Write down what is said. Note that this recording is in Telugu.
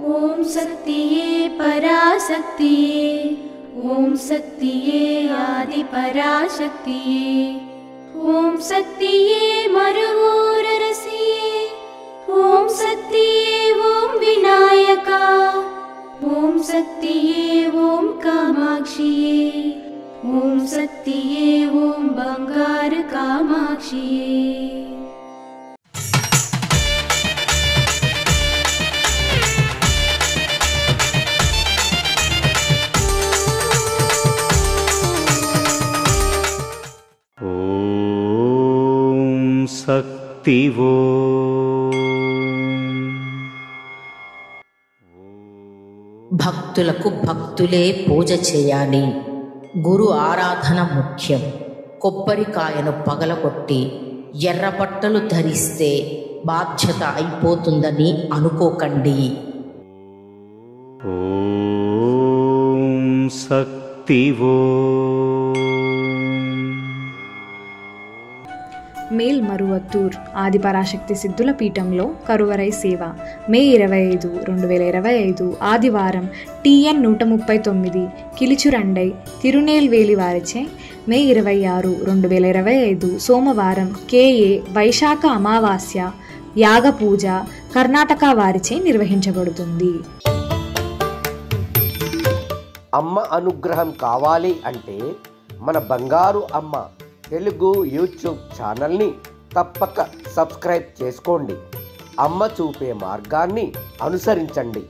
ओम शक्तिये पराशक्तिये, ओम शक्तिये आदि पराशक्तिये, ओम शक्तिये मरुवोररसिये, ओम शक्तिये ओम विनायका, ओम शक्तिये ओम कामाक्षिये, ओम शक्तिये ओम बंगार कामाक्षिये। ओम शक्ति वो భక్తులకు భక్తులే పూజ చేయాలి. గురు ఆరాధన ముఖ్యం. కొబ్బరికాయను పగలగొట్టి ఎర్రబట్టలు ధరిస్తే బాధ్యత అయిపోతుందని అనుకోకండి. ఓం శక్తి वो మేల్ మరువత్తూర్ ఆదిపరాశక్తి సిద్ధుల పీఠంలో కరువరై సేవ మే 25, 2025 ఆదివారం TN 139 కిలిచురండై తిరునేల్వేలి వారిచే మే 26, 2025 సోమవారం KA వైశాఖ అమావాస్య యాగ పూజ కర్ణాటక వారిచే నిర్వహించబడుతుంది. అమ్మ అనుగ్రహం కావాలి అంటే మన బంగారు అమ్మ తెలుగు యూట్యూబ్ ఛానల్ని తప్పక సబ్స్క్రైబ్ చేసుకోండి. అమ్మ చూపే మార్గాన్ని అనుసరించండి.